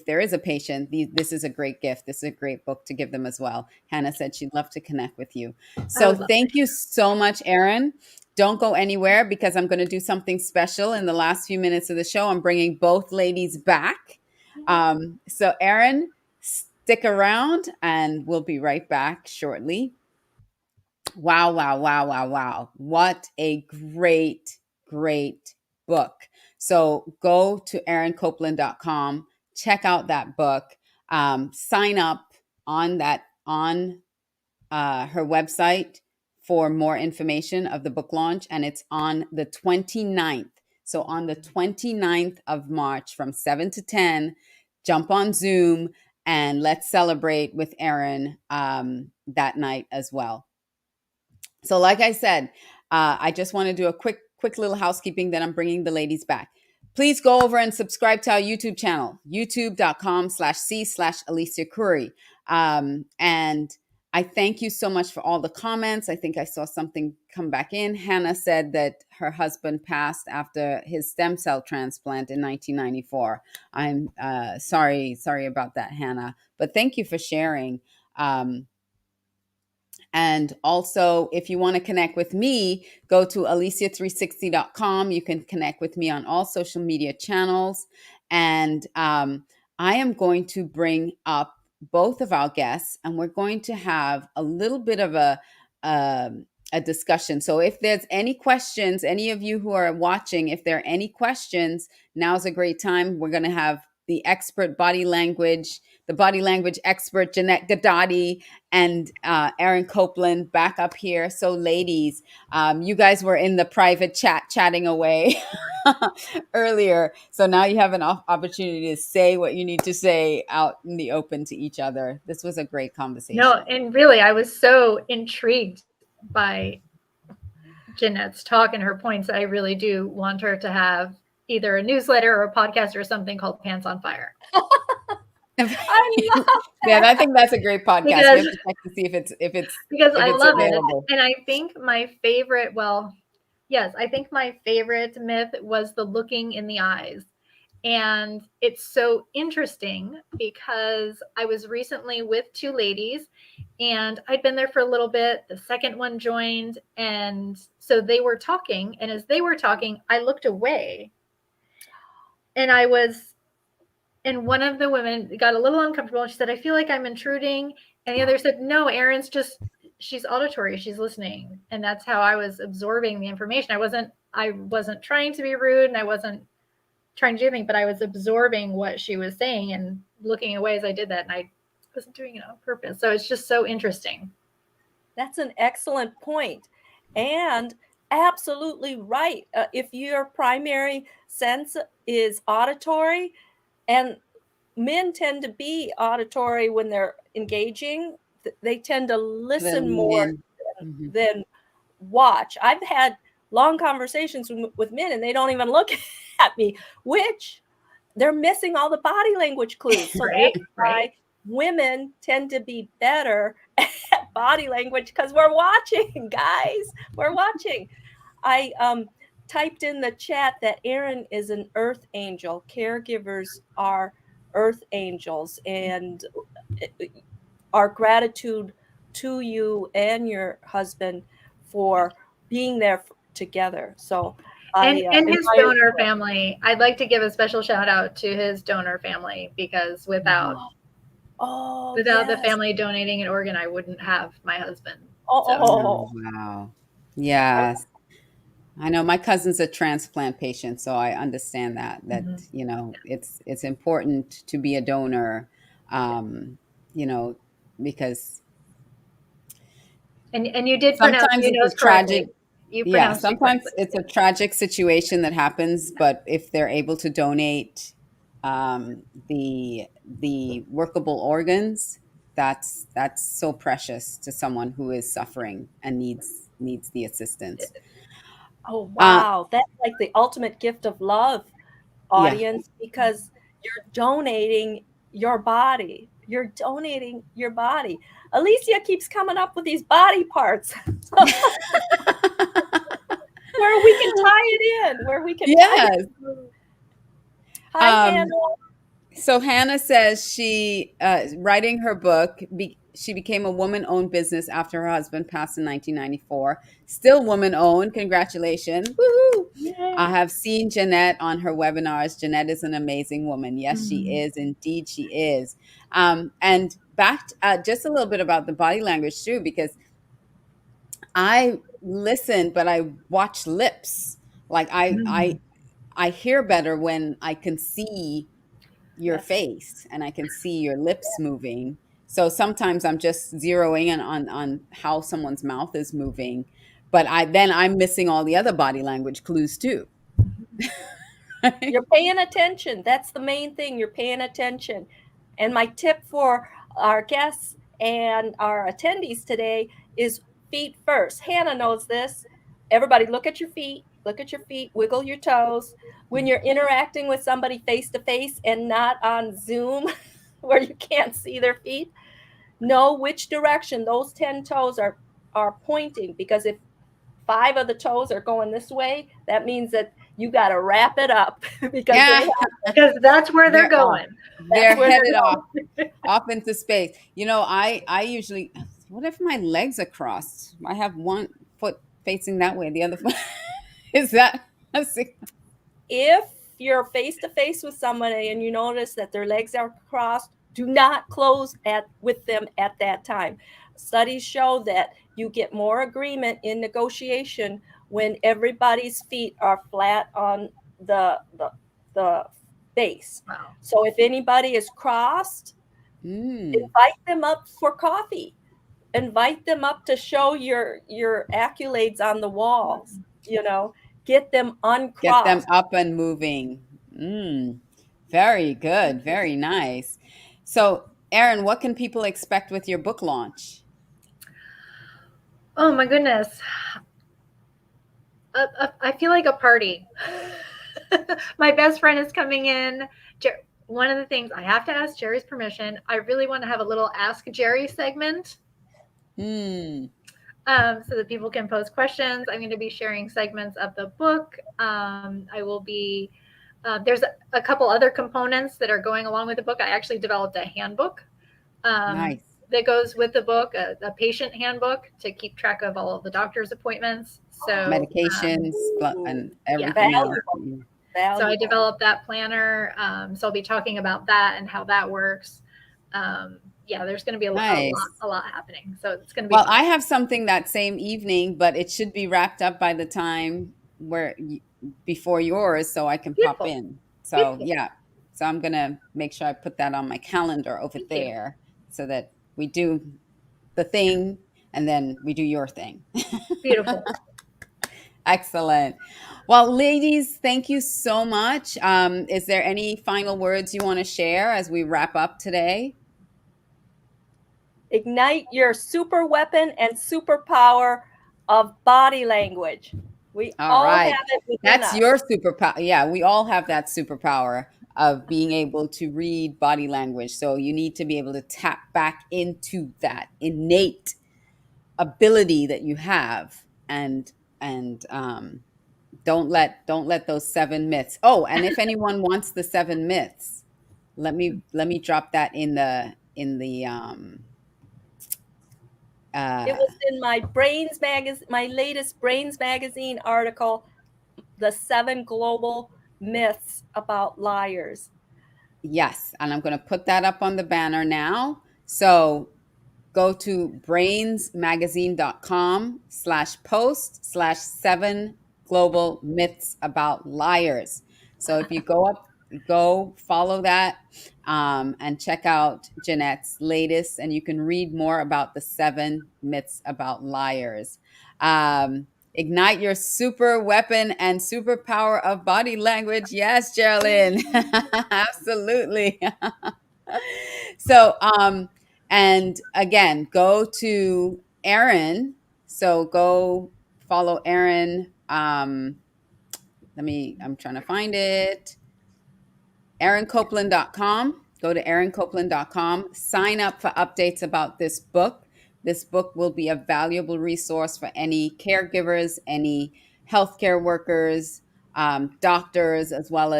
there is a patient, this is a great gift. This is a great book to give them as well. Hannah said she'd love to connect with you. So thank you so much, Erin. Don't go anywhere, because I'm going to do something special in the last few minutes of the show. I'm bringing both ladies back. So Erin, stick around and we'll be right back shortly. Wow. What a great book. So go to erincopeland.com, check out that book, sign up on her website for more information of the book launch. And it's on the 29th. So on the 29th of March from 7 to 10, jump on Zoom and let's celebrate with Erin that night as well. So like I said, I just want to do a quick little housekeeping, then I'm bringing the ladies back. Please go over and subscribe to our YouTube channel, youtube.com/c/Alicia Couri. And I thank you so much for all the comments. I think I saw something come back in. Hannah said that her husband passed after his stem cell transplant in 1994. I'm sorry about that, Hannah. But thank you for sharing. And also, if you want to connect with me, go to alicia360.com. You can connect with me on all social media channels. And I am going to bring up both of our guests, and we're going to have a little bit of a discussion. So if there's any questions, any of you who are watching, if there are any questions, now's a great time. We're going to have the body language expert, Janette Ghedotte, and Erin Copeland back up here. So ladies, you guys were in the private chatting away earlier. So now you have an opportunity to say what you need to say out in the open to each other. This was a great conversation.
No, and really, I was so intrigued by Janette's talk and her points. I really do want her to have either a newsletter or a podcast or something called Pants on Fire.
I love that.
Yeah, I think that's a great podcast. We have to check to see if it's
because I love
available.
it. And I think my favorite, I think my favorite myth was the looking in the eyes. And it's so interesting because I was recently with two ladies and I'd been there for a little bit. The second one joined. And so they were talking. And as they were talking, I looked away. And one of the women got a little uncomfortable. She said, I feel like I'm intruding. And the other said, no, Erin's she's auditory. She's listening. And that's how I was absorbing the information. I wasn't trying to be rude and I wasn't trying to do anything, but I was absorbing what she was saying and looking away as I did that. And I wasn't doing it on purpose. So it's just so interesting.
That's an excellent point. And absolutely right. If your primary sense is auditory, and men tend to be auditory when they're engaging, they tend to listen more than watch. I've had long conversations with men and they don't even look at me, which they're missing all the body language clues. So
Right.
women tend to be better at body language because we're watching, guys. We're watching. I typed in the chat that Erin is an earth angel. Caregivers are earth angels, and our gratitude to you and your husband for being there together. So
and his donor family. I'd like to give a special shout out to his donor family, because without the family donating an organ, I wouldn't have my husband.
Oh, wow. Yes. I know my cousin's a transplant patient, so I understand that, you know, it's important to be a donor, you know, because
and you did
sometimes
pronounce
it's a tragic,
sometimes
it's a tragic situation that happens, but if they're able to donate the workable organs, that's so precious to someone who is suffering and needs the assistance.
Oh, wow. That's like the ultimate gift of love, audience, because you're donating your body. You're donating your body. Alicia keeps coming up with these body parts where we can tie it in, where we can tie it in. Hi, Hannah.
So Hannah says she, writing her book, she became a woman-owned business after her husband passed in 1994. Still woman-owned. Congratulations. Woo-hoo. I have seen Janette on her webinars. Janette is an amazing woman. Yes, she is. Indeed, she is. And back just a little bit about the body language too, because I listen, but I watch lips. Like I hear better when I can see your face and I can see your lips moving. So sometimes I'm just zeroing in on how someone's mouth is moving, but I'm missing all the other body language clues too.
You're paying attention. That's the main thing. You're paying attention. And my tip for our guests and our attendees today is feet first. Hannah knows this. Everybody look at your feet. Look at your feet. Wiggle your toes. When you're interacting with somebody face to face and not on Zoom where you can't see their feet, know which direction those 10 toes are pointing, because if 5 of the toes are going this way, that means that you got to wrap it up because
that's where they're going.
They're headed off into space. You know, I usually, what if my legs are crossed? I have one foot facing that way, the other foot. Is that a signal?
If you're face to face with somebody and you notice that their legs are crossed, do not close with them at that time. Studies show that you get more agreement in negotiation when everybody's feet are flat on the base. Wow. So if anybody is crossed, invite them up for coffee. Invite them up to show your accolades on the walls. You know, get them uncrossed.
Get them up and moving. Very good. Very nice. So, Erin, what can people expect with your book launch?
Oh my goodness. I feel like a party. My best friend is coming in. One of the things I have to ask Jerry's permission. I really want to have a little Ask Jerry segment. So that people can pose questions. I'm going to be sharing segments of the book. I will be, there's a couple other components that are going along with the book. I actually developed a handbook
nice.
That goes with the book, a patient handbook to keep track of all of the doctor's appointments. So
medications and everything else.
So I developed that planner. So I'll be talking about that and how that works. There's going to be a lot happening. So it's going to be
fun. I have something that same evening, but it should be wrapped up by the time before yours, so I can pop in. So so I'm going to make sure I put that on my calendar over there so that we do the thing and then we do your thing.
Beautiful.
Excellent. Well, ladies, thank you so much. Is there any final words you want to share as we wrap up today?
Ignite your super weapon and superpower of body language. We all have it within us.
That's your superpower. Yeah, we all have that superpower of being able to read body language. So you need to be able to tap back into that innate ability that you have, and don't let those 7 myths. Oh, and if anyone wants the 7 myths, let me drop that in the
It was in my Brains magazine, my latest Brains magazine article, the 7 global myths about liars.
yes, and I'm going to put that up on the banner now. So go to brainsmagazine.com/post/7 global myths about liars. So if you go follow that, and check out Janette's latest, and you can read more about the 7 myths about liars. Ignite your super weapon and superpower of body language. Yes, Geraldine. Absolutely. So, and again, go to Erin. So go follow Erin. I'm trying to find it. ErinCopeland.com. Go to ErinCopeland.com. Sign up for updates about this book. This book will be a valuable resource for any caregivers, any healthcare workers, doctors, as well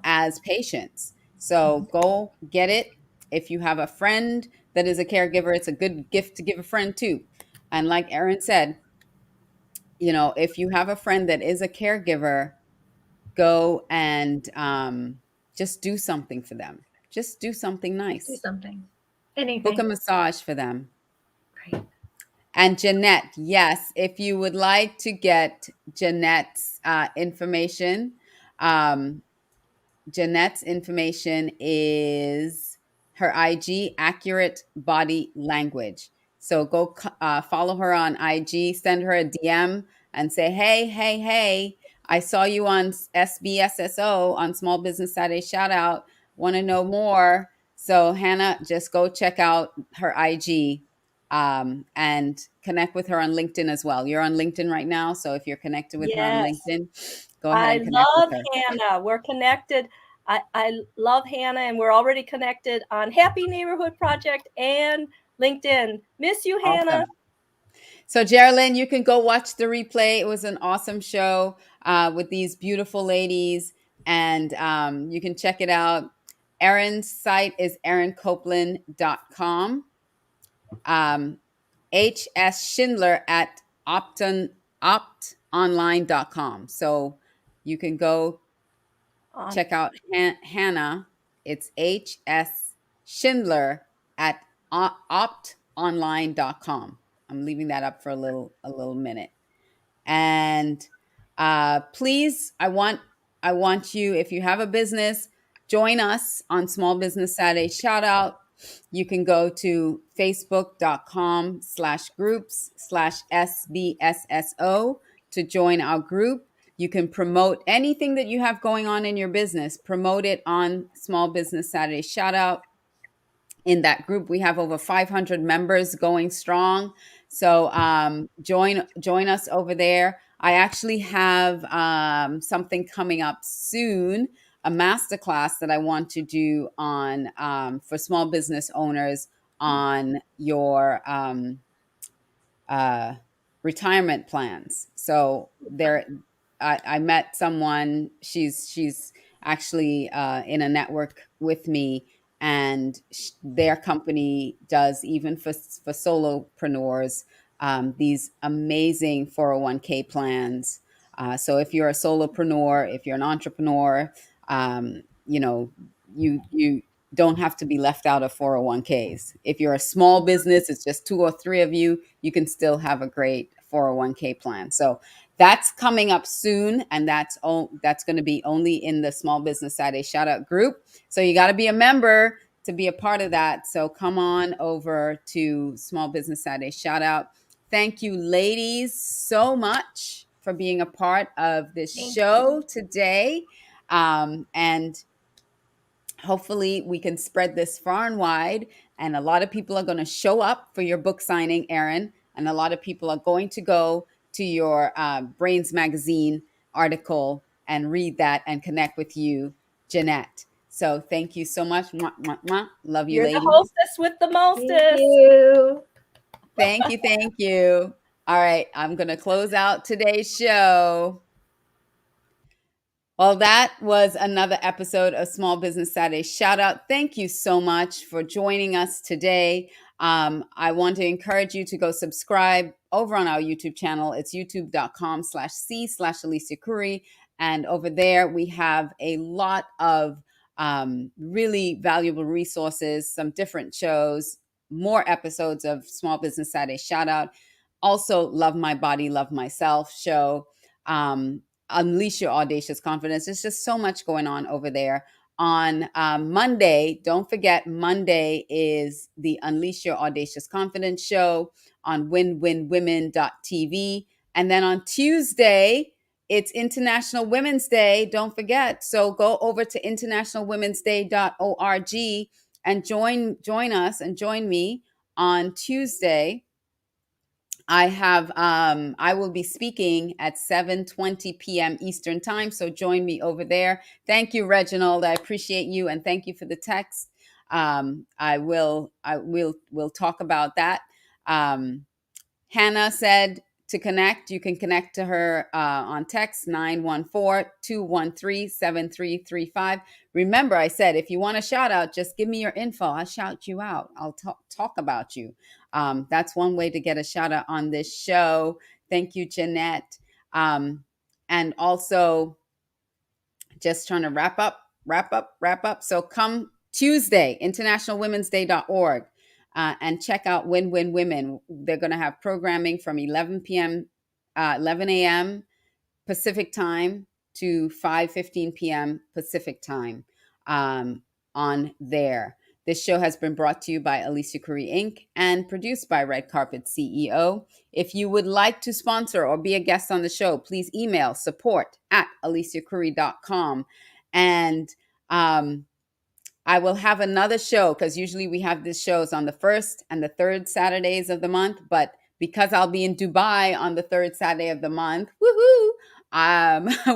as patients. So go get it. If you have a friend that is a caregiver, it's a good gift to give a friend too. And like Erin said, if you have a friend that is a caregiver, go and just do something for them. Just do something
Do
nice.
something.
Book a
Anything.
massage for them.
Right.
And Janette, yes, if you would like to get Janette's information, um, Janette's information is her IG, Accurate Body Language. So go follow her on IG, send her a DM and say, hey, hey, hey, I saw you on SBSSO on Small Business Saturday Shout Out. Want to know more? So Hannah, just go check out her IG, and connect with her on LinkedIn as well. You're on LinkedIn right now. So if you're connected with her on
Yes.
LinkedIn, go ahead
I
and connect with
love
her.
Hannah. We're connected. I love Hannah, and we're already connected on Happy Neighborhood Project and LinkedIn. Miss you, Hannah.
Awesome. So, Geraldine, you can go watch the replay. It was an awesome show with these beautiful ladies, and you can check it out. Erin's site is erincopeland.com. H.S. Schindler at optonline.com. So you can go check out Hannah. It's H.S. Schindler at optonline.com. I'm leaving that up for a little minute. And please, I want you, if you have a business, join us on Small Business Saturday Shout Out. You can go to facebook.com/groups/SBSSO to join our group. You can promote anything that you have going on in your business, promote it on Small Business Saturday Shout Out. In that group, we have over 500 members going strong. So join us over there. I actually have something coming up soon, a masterclass that I want to do on for small business owners on your retirement plans. So there, I met someone. She's actually in a network with me, and their company does even for solopreneurs these amazing 401k plans. So if you're a solopreneur, if you're an entrepreneur, you don't have to be left out of 401ks. If you're a small business, it's just 2 or 3 of you, you can still have a great 401k plan. So that's coming up soon, and that's going to be only in the Small Business Saturday Shout Out group. So you got to be a member to be a part of that. So come on over to Small Business Saturday Shout Out. Thank you, ladies, so much for being a part of this show today. And hopefully we can spread this far and wide, and a lot of people are going to show up for your book signing, Erin, and a lot of people are going to go to your Brains magazine article and read that and connect with you. Janette. So thank you so much. Mwah, mwah, mwah. Love you,
You're
ladies.
the hostess with the
Thank
mostest.
you.
Thank you. Thank you. All right. I'm going to close out today's show. Well, that was another episode of Small Business Saturday Shout Out. Thank you so much for joining us today. I want to encourage you to go subscribe over on our YouTube channel. It's youtube.com/c/Alicia Couri. And over there, we have a lot of really valuable resources, some different shows, more episodes of Small Business Saturday Shout Out. Also, Love My Body, Love Myself show. Unleash Your Audacious Confidence. There's just so much going on over there. On Monday, don't forget, Monday is the Unleash Your Audacious Confidence show on winwinwomen.tv. And then on Tuesday, it's International Women's Day. Don't forget. So go over to internationalwomensday.org and join us and join me on Tuesday. I will be speaking at 7:20 p.m. Eastern time. So join me over there. Thank you, Reginald. I appreciate you. And thank you for the text. We'll talk about that. Hannah said to connect. You can connect to her on text 914-213-7335. Remember, I said, if you want a shout out, just give me your info. I'll shout you out. I'll talk about you. That's one way to get a shout out on this show. Thank you, Janette. And also just trying to wrap up. So come Tuesday, internationalwomensday.org. And check out Win Win Women. They're going to have programming from 11 a.m. Pacific time to 5:15 p.m. Pacific time on there. This show has been brought to you by Alicia Couri Inc. and produced by Red Carpet CEO. If you would like to sponsor or be a guest on the show, please email support@aliciacouri.com. And I will have another show because usually we have these shows on the first and the third Saturdays of the month. But because I'll be in Dubai on the third Saturday of the month, woohoo!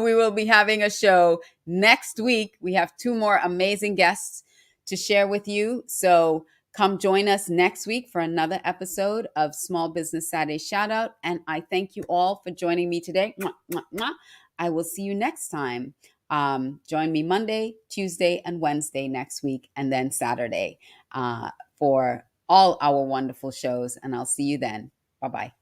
We will be having a show next week. We have 2 more amazing guests to share with you. So come join us next week for another episode of Small Business Saturday Shout Out. And I thank you all for joining me today. Mwah, mwah, mwah. I will see you next time. Join me Monday, Tuesday, and Wednesday next week, and then Saturday for all our wonderful shows. And I'll see you then. Bye-bye.